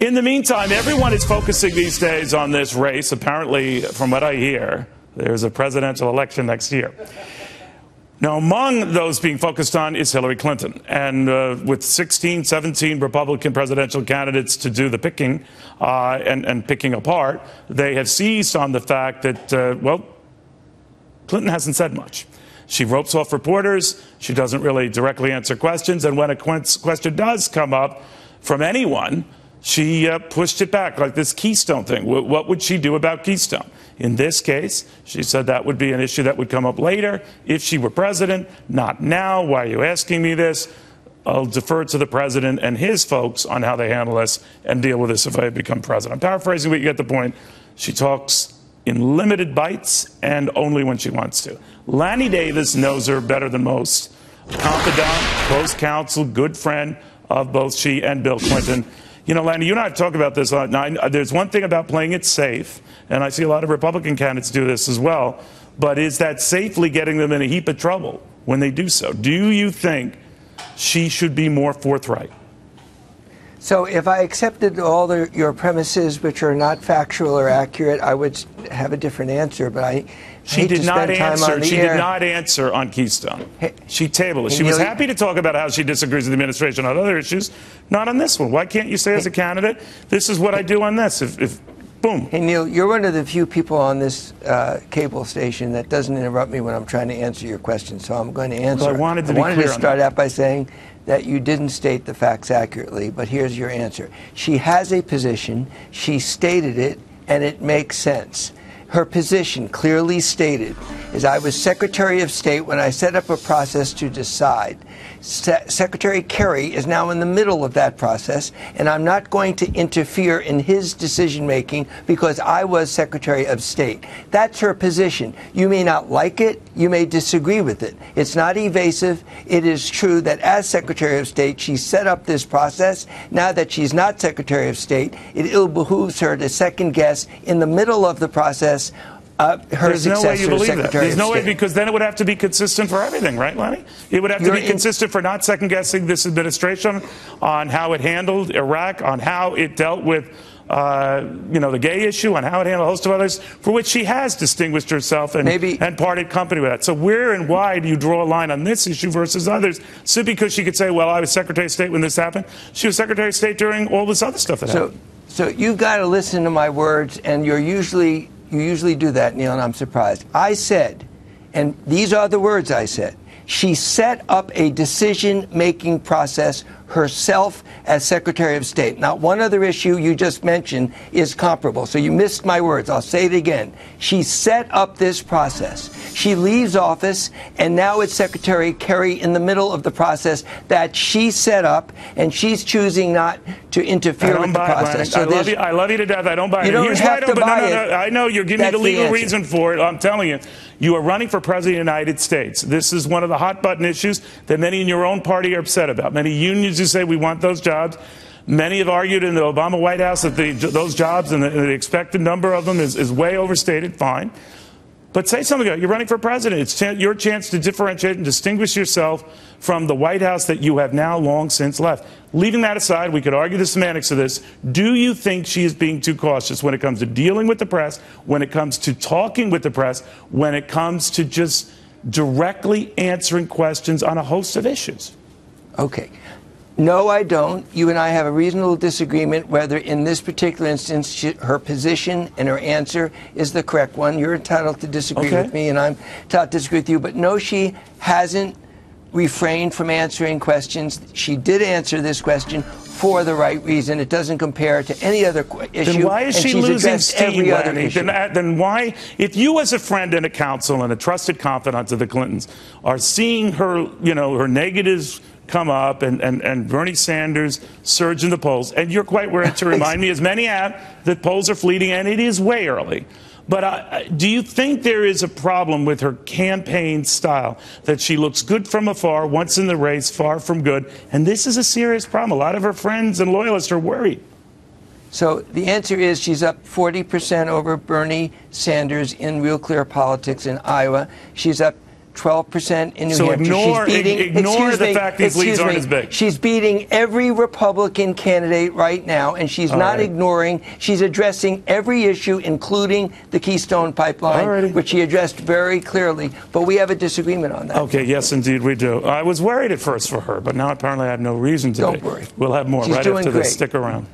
In the meantime, everyone is focusing these days on this race. Apparently, from what I hear, there's a presidential election next year. Now, among those being focused on is Hillary Clinton. And with 16, 17 Republican presidential candidates to do the picking and picking apart, they have seized on the fact that, well, Clinton hasn't said much. She ropes off reporters. She doesn't really directly answer questions. And when a question does come up from anyone, she pushed it back, like this Keystone thing. What would she do about Keystone? In this case, she said that would be an issue that would come up later if she were president, not now. Why are you asking me this? I'll defer to the president and his folks on how they handle this and deal with this if I become president. I'm paraphrasing, but you get the point. She talks in limited bites and only when she wants to. Lanny Davis knows her better than most. Confidant, close counsel, good friend of both she and Bill Clinton. You know, Lanny, you and I have talked about this. There's one thing about playing it safe, and I see a lot of Republican candidates do this as well, but is that safely getting them in a heap of trouble when they do so? Do you think she should be more forthright? So if I accepted all your premises, which are not factual or accurate, I would have a different answer, but She did not answer on Keystone. She tabled it. She was happy to talk about how she disagrees with the administration on other issues, not on this one. Why can't you say as a candidate, this is what I do on this? Boom. Hey, Neil, you're one of the few people on this cable station that doesn't interrupt me when I'm trying to answer your question, so I'm going to answer. Well, I wanted to start out by saying that you didn't state the facts accurately, but here's your answer. She has a position, she stated it, and it makes sense. Her position, clearly stated, is I was Secretary of State when I set up a process to decide. Secretary Kerry is now in the middle of that process, and I'm not going to interfere in his decision-making because I was Secretary of State. That's her position. You may not like it. You may disagree with it. It's not evasive. It is true that as Secretary of State, she set up this process. Now that she's not Secretary of State, it ill behooves her to second-guess in the middle of the process There's no way you believe that. There's no way, because then it would have to be consistent for everything, right, Lanny? It would have to be consistent for not second-guessing this administration on how it handled Iraq, on how it dealt with, the gay issue, on how it handled a host of others, for which she has distinguished herself and parted company with that. So where and why do you draw a line on this issue versus others? Simply because she could say, well, I was Secretary of State when this happened. She was Secretary of State during all this other stuff that happened. So you've got to listen to my words, and you usually do that, Neil, and I'm surprised. I said, and these are the words I said, she set up a decision-making process herself as Secretary of State. Now, one other issue you just mentioned is comparable, so you missed my words. I'll say it again. She set up this process. She leaves office, and now it's Secretary Kerry in the middle of the process that she set up, and she's choosing not to interfere with the process. So I love you to death. I don't buy it. You don't have to buy it. I know you're giving me the legal reason for it. I'm telling you. You are running for President of the United States. This is one of the hot-button issues that many in your own party are upset about. Many unions who say we want those jobs. Many have argued in the Obama White House that those jobs and the expected number of them is way overstated. Fine. But say something about it. You're running for president. It's your chance to differentiate and distinguish yourself from the White House that you have now long since left. Leaving that aside, we could argue the semantics of this. Do you think she is being too cautious when it comes to dealing with the press, when it comes to talking with the press, when it comes to just directly answering questions on a host of issues? Okay. No, I don't. You and I have a reasonable disagreement whether in this particular instance her position and her answer is the correct one. You're entitled to disagree with me, and I'm entitled to disagree with you. But no, she hasn't refrained from answering questions. She did answer this question for the right reason. It doesn't compare to any other issue. Then why is she losing steam, Lanny? Then why, if you as a friend and a counsel and a trusted confidant of the Clintons are seeing her, her negatives come up and Bernie Sanders surge in the polls, and you're quite right to remind me, as many have, that polls are fleeting and it is way early. But do you think there is a problem with her campaign style, that she looks good from afar, once in the race, far from good? And this is a serious problem. A lot of her friends and loyalists are worried. So the answer is she's up 40% over Bernie Sanders in Real Clear Politics in Iowa. She's up 12% in New So Hampshire. ignore the fact these leads aren't as big. She's beating every Republican candidate right now, and she's not ignoring. She's addressing every issue, including the Keystone pipeline, which she addressed very clearly. But we have a disagreement on that. Okay, yes, indeed, we do. I was worried at first for her, but now apparently I have no reason to be. Don't worry. We'll have more She's right doing after great. this. Stick around.